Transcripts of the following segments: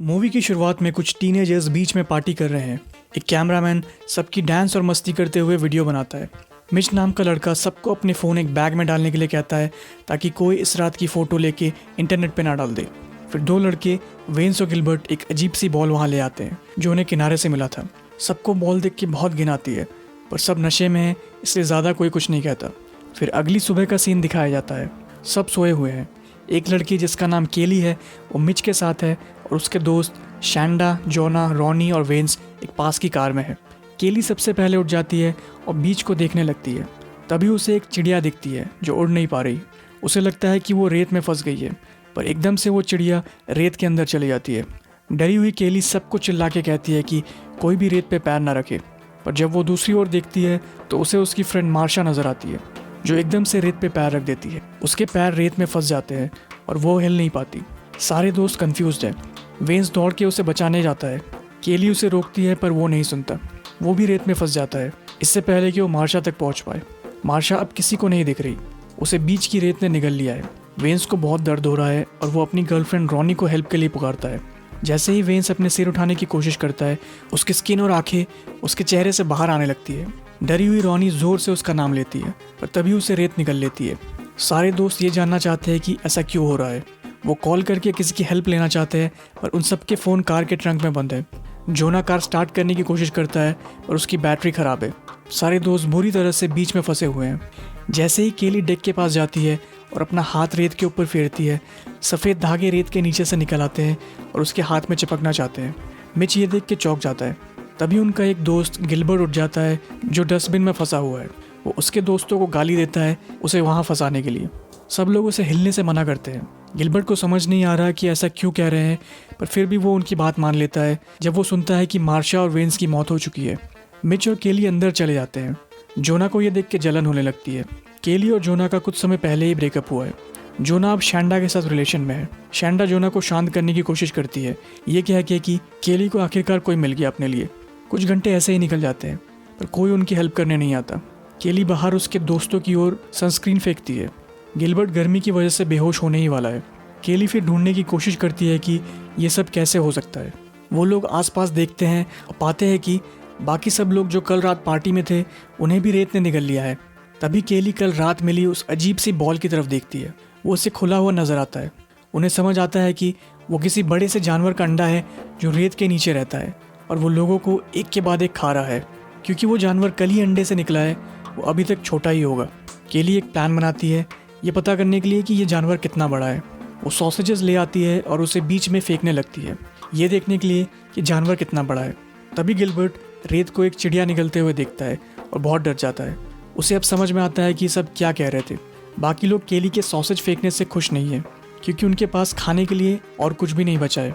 Movie की शुरुआत में कुछ टीनेजर्स बीच में पार्टी कर रहे हैं। एक कैमरामैन सबकी डांस और मस्ती करते हुए वीडियो बनाता है। मिच नाम का लड़का सबको अपने फ़ोन एक बैग में डालने के लिए कहता है ताकि कोई इस रात की फ़ोटो लेके इंटरनेट पे ना डाल दे। फिर दो लड़के वेंस और गिलबर्ट एक अजीब सी बॉल वहाँ ले आते हैं जो उन्हें किनारे से मिला था। सबको बॉल देख के बहुत घिन आती है, पर सब नशे में हैं इसलिए ज़्यादा कोई कुछ नहीं कहता। फिर अगली सुबह का सीन दिखाया जाता है। सब सोए हुए हैं। एक लड़की जिसका नाम केली है वो मिच के साथ है और उसके दोस्त शैंडा, जोना, रॉनी और वेंस एक पास की कार में है। केली सबसे पहले उठ जाती है और बीच को देखने लगती है। तभी उसे एक चिड़िया दिखती है जो उड़ नहीं पा रही। उसे लगता है कि वो रेत में फंस गई है, पर एकदम से वो चिड़िया रेत के अंदर चली जाती है। डरी हुई केली सबको चिल्ला के कहती है कि कोई भी रेत पे पैर ना रखे, पर जब वो दूसरी ओर देखती है तो उसे उसकी फ्रेंड मार्शा नज़र आती है जो एकदम से रेत पे पैर रख देती है। उसके पैर रेत में फंस जाते हैं और वो हिल नहीं पाती। सारे दोस्त कंफ्यूज्ड हैं। वेंस दौड़ के उसे बचाने जाता है। केली उसे रोकती है पर वो नहीं सुनता। वो भी रेत में फंस जाता है इससे पहले कि वो मार्शा तक पहुंच पाए। मार्शा अब किसी को नहीं दिख रही। उसे बीच की रेत ने निगल लिया है। वेंस को बहुत दर्द हो रहा है और वो अपनी गर्लफ्रेंड रॉनी को हेल्प के लिए पुकारता है। जैसे ही वेंस अपने सिर उठाने की कोशिश करता है, उसकी स्किन और आंखें उसके चेहरे से बाहर आने लगती है। डरी हुई रॉनी जोर से उसका नाम लेती है, पर तभी उसे रेत निकल लेती है। सारे दोस्त ये जानना चाहते हैं कि ऐसा क्यों हो रहा है। वो कॉल करके किसी की हेल्प लेना चाहते हैं, पर उन सबके फ़ोन कार के ट्रंक में बंद है। जोना कार स्टार्ट करने की कोशिश करता है और उसकी बैटरी ख़राब है। सारे दोस्त बुरी तरह से बीच में फंसे हुए हैं। जैसे ही केली डेक के पास जाती है और अपना हाथ रेत के ऊपर फेरती है, सफ़ेद धागे रेत के नीचे से निकल आते हैं और उसके हाथ में चिपकना चाहते हैं। मिच ये देख के चौंक जाता है। तभी उनका एक दोस्त गिलबर्ट उठ जाता है जो डस्टबिन में फंसा हुआ है। वो उसके दोस्तों को गाली देता है उसे वहाँ फंसाने के लिए। सब लोग उसे हिलने से मना करते हैं। गिलबर्ट को समझ नहीं आ रहा कि ऐसा क्यों कह रहे हैं, पर फिर भी वो उनकी बात मान लेता है जब वो सुनता है कि मार्शा और वेंस की मौत हो चुकी है। मिच और केली अंदर चले जाते हैं। जोना को ये देख के जलन होने लगती है। केली और जोना का कुछ समय पहले ही ब्रेकअप हुआ है। जोना अब शैंडा के साथ रिलेशन में है। शैंडा जोना को शांत करने की कोशिश करती है, ये कह के कि केली को आखिरकार कोई मिल गया अपने लिए। कुछ घंटे ऐसे ही निकल जाते हैं, पर कोई उनकी हेल्प करने नहीं आता। केली बाहर उसके दोस्तों की ओर सनस्क्रीन फेंकती है। गिलबर्ट गर्मी की वजह से बेहोश होने ही वाला है। केली फिर ढूंढने की कोशिश करती है कि ये सब कैसे हो सकता है। वो लोग आसपास देखते हैं और पाते हैं कि बाकी सब लोग जो कल रात पार्टी में थे उन्हें भी रेत ने निगल लिया है। तभी केली कल रात मिली उस अजीब सी बॉल की तरफ देखती है। वो उसे खुला हुआ नजर आता है। उन्हें समझ आता है कि वो किसी बड़े से जानवर का अंडा है जो रेत के नीचे रहता है और वो लोगों को एक के बाद एक खा रहा है। क्योंकि वो जानवर कल ही अंडे से निकला है, वो अभी तक छोटा ही होगा। केली एक प्लान बनाती है ये पता करने के लिए कि ये जानवर कितना बड़ा है। वो सॉसेजेस ले आती है और उसे बीच में फेंकने लगती है, ये देखने के लिए कि जानवर कितना बड़ा है। तभी गिलबर्ट रेत को एक चिड़िया निकलते हुए देखता है और बहुत डर जाता है। उसे अब समझ में आता है कि सब क्या कह रहे थे। बाकी लोग केली के सॉसेज फेंकने से खुश नहीं है क्योंकि उनके पास खाने के लिए और कुछ भी नहीं बचा है,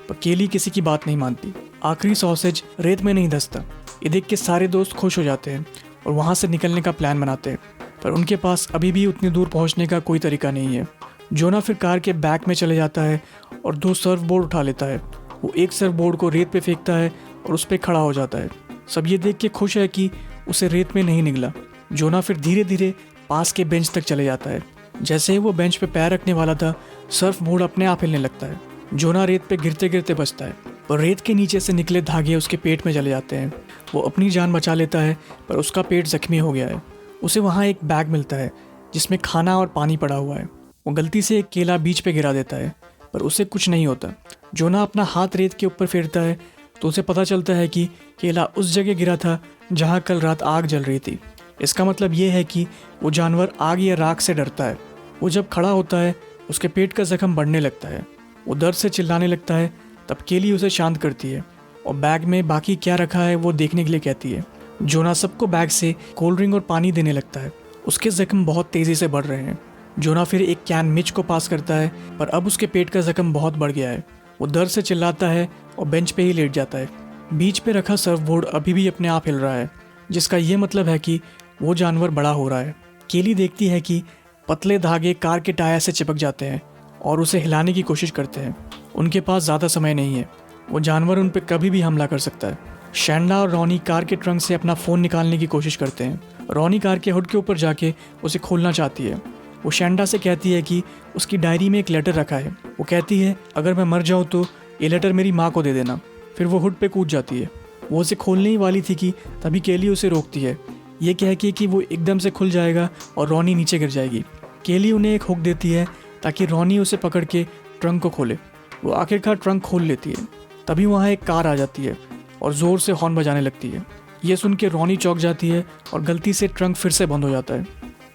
पर केली किसी की बात नहीं मानती। आखिरी सॉसेज रेत में नहीं धंसता। ये देख के सारे दोस्त खुश हो जाते हैं और वहाँ से निकलने का प्लान बनाते हैं, पर उनके पास अभी भी उतनी दूर पहुँचने का कोई तरीका नहीं है। जोना फिर कार के बैक में चले जाता है और दो सर्फ बोर्ड उठा लेता है। वो एक सर्फ बोर्ड को रेत पे फेंकता है और उस पर खड़ा हो जाता है। सब ये देख के खुश है कि उसे रेत में नहीं निगला। जोना फिर धीरे धीरे पास के बेंच तक चले जाता है। जैसे ही वो बेंच पे पैर रखने वाला था, सर्फ बोर्ड अपने आप हिलने लगता है। जोना रेत पे गिरते गिरते बचता है और रेत के नीचे से निकले धागे उसके पेट में चले जाते हैं। वो अपनी जान बचा लेता है, पर उसका पेट जख्मी हो गया है। उसे वहाँ एक बैग मिलता है जिसमें खाना और पानी पड़ा हुआ है। वो गलती से एक केला बीच पे गिरा देता है, पर उसे कुछ नहीं होता। जोना अपना हाथ रेत के ऊपर फेरता है तो उसे पता चलता है कि केला उस जगह गिरा था जहाँ कल रात आग जल रही थी। इसका मतलब ये है कि वो जानवर आग या राख से डरता है। वो जब खड़ा होता है उसके पेट का जख्म बढ़ने लगता है। वो दर्द से चिल्लाने लगता है। तब केली उसे शांत करती है और बैग में बाकी क्या रखा है वो देखने के लिए कहती है। जोना सबको बैग से कोल्ड ड्रिंक और पानी देने लगता है। उसके जख्म बहुत तेज़ी से बढ़ रहे हैं। जोना फिर एक कैन मिच को पास करता है, पर अब उसके पेट का जख्म बहुत बढ़ गया है। वो दर्द से चिल्लाता है और बेंच पे ही लेट जाता है। बीच पे रखा सर्फ बोर्ड अभी भी अपने आप हिल रहा है, जिसका ये मतलब है कि वो जानवर बड़ा हो रहा है। केली देखती है कि पतले धागे कार के टायर से चिपक जाते हैं और उसे हिलाने की कोशिश करते हैं। उनके पास ज़्यादा समय नहीं है। वो जानवर उन पर कभी भी हमला कर सकता है। शैंडा और रॉनी कार के ट्रंक से अपना फ़ोन निकालने की कोशिश करते हैं। रॉनी कार के हुड के ऊपर जाके उसे खोलना चाहती है। वो शैंडा से कहती है कि उसकी डायरी में एक लेटर रखा है। वो कहती है अगर मैं मर जाऊँ तो ये लेटर मेरी माँ को दे देना। फिर वो हुड पे कूद जाती है। वो उसे खोलने ही वाली थी कि तभी केली उसे रोकती है, ये कह के कि वो एकदम से खुल जाएगा और रॉनी नीचे गिर जाएगी। केली उन्हें एक हुक देती है ताकि रॉनी उसे पकड़ के ट्रंक को खोले। वो आखिरकार ट्रंक खोल लेती है। तभी वहाँ एक कार आ जाती है और ज़ोर से हॉर्न बजाने लगती है। ये सुन के रॉनी चौंक जाती है और गलती से ट्रंक फिर से बंद हो जाता है।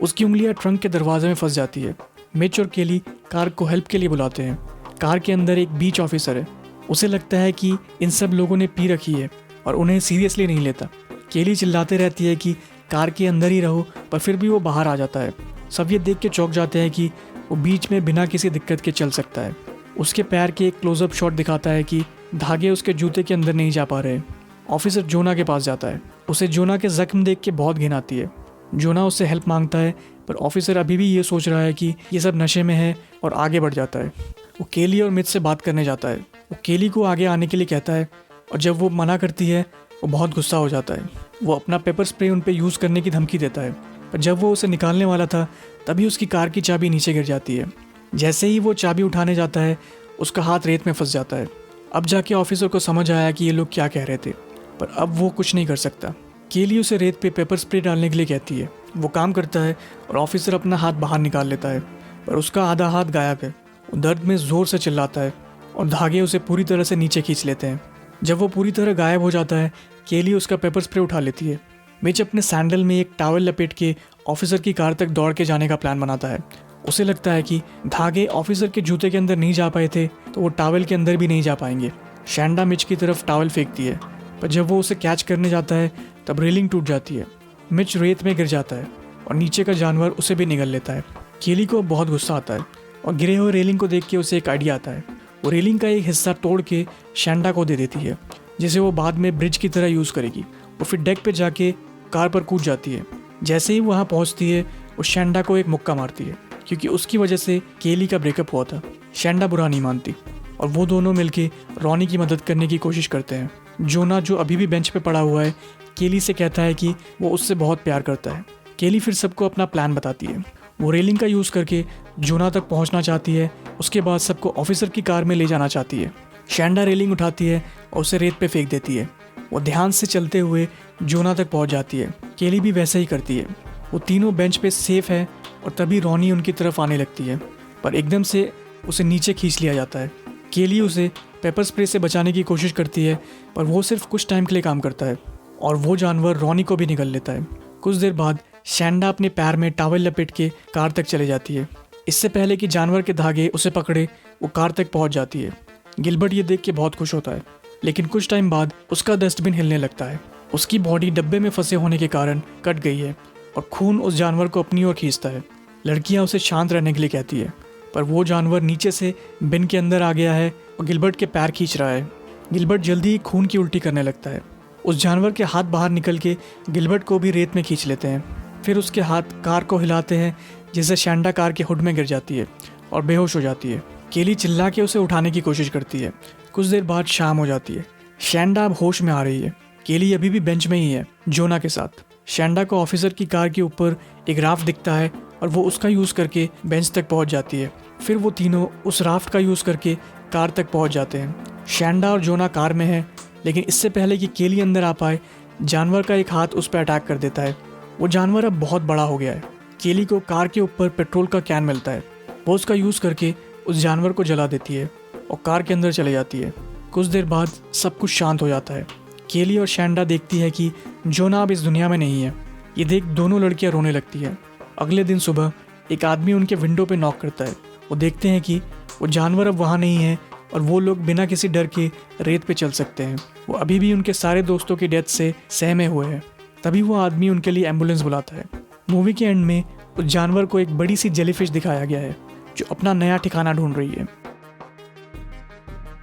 उसकी उंगलियां ट्रंक के दरवाजे में फंस जाती है। मिच और केली कार को हेल्प के लिए बुलाते हैं। कार के अंदर एक बीच ऑफिसर है। उसे लगता है कि इन सब लोगों ने पी रखी है और उन्हें सीरियसली नहीं लेता। केली चिल्लाते रहती है कि कार के अंदर ही रहो, पर फिर भी वो बाहर आ जाता है। सब ये देख के चौंक जाते हैं कि वो बीच में बिना किसी दिक्कत के चल सकता है। उसके पैर के एक क्लोजअप शॉट दिखाता है कि धागे उसके जूते के अंदर नहीं जा पा रहे। ऑफिसर जोना के पास जाता है। उसे जोना के जख्म देख के बहुत घिन आती है। जोना उससे हेल्प मांगता है, पर ऑफिसर अभी भी ये सोच रहा है कि ये सब नशे में है और आगे बढ़ जाता है। वो केली और मिच से बात करने जाता है। वो केली को आगे आने के लिए कहता है और जब वो मना करती है वो बहुत गुस्सा हो जाता है। वो अपना पेपर स्प्रे उन पे यूज़ करने की धमकी देता है, पर जब वो उसे निकालने वाला था तभी उसकी कार की चाबी नीचे गिर जाती है। जैसे ही वो चाबी उठाने जाता है उसका हाथ रेत में फंस जाता है। अब जाके ऑफिसर को समझ आया कि ये लोग क्या कह रहे थे, पर अब वो कुछ नहीं कर सकता। केली उसे रेत पे पेपर स्प्रे डालने के लिए कहती है। वो काम करता है और ऑफिसर अपना हाथ बाहर निकाल लेता है, पर उसका आधा हाथ गायब है। वो दर्द में ज़ोर से चिल्लाता है और धागे उसे पूरी तरह से नीचे खींच लेते हैं। जब वो पूरी तरह गायब हो जाता है, केली उसका पेपर स्प्रे उठा लेती है। मिच अपने सैंडल में एक टॉवल लपेट के ऑफिसर की कार तक दौड़ के जाने का प्लान बनाता है। उसे लगता है कि धागे ऑफिसर के जूते के अंदर नहीं जा पाए थे तो वो टॉवल के अंदर भी नहीं जा पाएंगे। शैंडा मिच की तरफ टॉवल फेंकती है, पर जब वो उसे कैच करने जाता है तब रेलिंग टूट जाती है। मिच रेत में गिर जाता है और नीचे का जानवर उसे भी निगल लेता है। केली को बहुत गुस्सा आता है और गिरे हुए रेलिंग को देख के उसे एक आइडिया आता है। वो रेलिंग का एक हिस्सा तोड़ के शैंडा को दे देती है, जिसे वो बाद में ब्रिज की तरह यूज़ करेगी। वो फिर डेक पे जाके कार पर कूद जाती है। जैसे ही वहाँ पहुँचती है वो शैंडा को एक मुक्का मारती है, क्योंकि उसकी वजह से केली का ब्रेकअप हुआ था। शैंडा बुरा नहीं मानती और वो दोनों मिलके रॉनी की मदद करने की कोशिश करते हैं। जोना, जो अभी भी बेंच पे पड़ा हुआ है, केली से कहता है कि वो उससे बहुत प्यार करता है। केली फिर सबको अपना प्लान बताती है। वो रेलिंग का यूज़ करके जोना तक पहुंचना चाहती है। उसके बाद सबको ऑफिसर की कार में ले जाना चाहती है। शैंडा रेलिंग उठाती है और उसे रेत पे फेंक देती है। वो ध्यान से चलते हुए जोना तक पहुंच जाती है। केली भी वैसे ही करती है। वो तीनों बेंच पे सेफ है और तभी रॉनी उनकी तरफ आने लगती है, पर एकदम से उसे नीचे खींच लिया जाता है। केली उसे पेपर स्प्रे से बचाने की कोशिश करती है, पर वो सिर्फ कुछ टाइम के लिए काम करता है और वो जानवर रॉनी को भी निगल लेता है। कुछ देर बाद शैंडा अपने पैर में टॉवल लपेट के कार तक चले जाती है। इससे पहले कि जानवर के धागे उसे पकड़े, वो कार तक पहुंच जाती है। गिलबर्ट ये देख के बहुत खुश होता है, लेकिन कुछ टाइम बाद उसका डस्टबिन हिलने लगता है। उसकी बॉडी डब्बे में फंसे होने के कारण कट गई है और खून उस जानवर को अपनी ओर खींचता है। लड़कियां उसे शांत रहने के लिए कहती है, पर वो जानवर नीचे से बिन के अंदर आ गया है और गिलबर्ट के पैर खींच रहा है। गिलबर्ट जल्दी ही खून की उल्टी करने लगता है। उस जानवर के हाथ बाहर निकल के गिलबर्ट को भी रेत में खींच लेते हैं। फिर उसके हाथ कार को हिलाते हैं, जिससे शैंडा कार के हुड में गिर जाती है और बेहोश हो जाती है। केली चिल्ला के उसे उठाने की कोशिश करती है। कुछ देर बाद शाम हो जाती है। शैंडा अब होश में आ रही है। केली अभी भी बेंच में ही है जोना के साथ। शैंडा को ऑफिसर की कार के ऊपर एक राफ्ट दिखता है और वो उसका यूज़ करके बेंच तक पहुंच जाती है। फिर वो तीनों उस राफ्ट का यूज़ करके कार तक पहुंच जाते हैं। शैंडा और जोना कार में है, लेकिन इससे पहले कि केली अंदर आ पाए, जानवर का एक हाथ उस पर अटैक कर देता है। वो जानवर अब बहुत बड़ा हो गया है। केली को कार के ऊपर पेट्रोल का कैन मिलता है। वो उसका यूज़ करके उस जानवर को जला देती है और कार के अंदर चले जाती है। कुछ देर बाद सब कुछ शांत हो जाता है। केली और शैंडा देखती है कि जोना अब इस दुनिया में नहीं है। ये देख दोनों लड़कियां रोने लगती है। अगले दिन सुबह एक आदमी उनके विंडो पे नॉक करता है। वो देखते हैं कि वो जानवर अब वहाँ नहीं है और वो लोग बिना किसी डर के रेत पे चल सकते हैं। वो अभी भी उनके सारे दोस्तों की डेथ से सहमे हुए हैं। तभी वो आदमी उनके लिए एम्बुलेंस बुलाता है। मूवी के एंड में उस जानवर को एक बड़ी सी जेलीफिश दिखाया गया है, जो अपना नया ठिकाना ढूंढ रही है।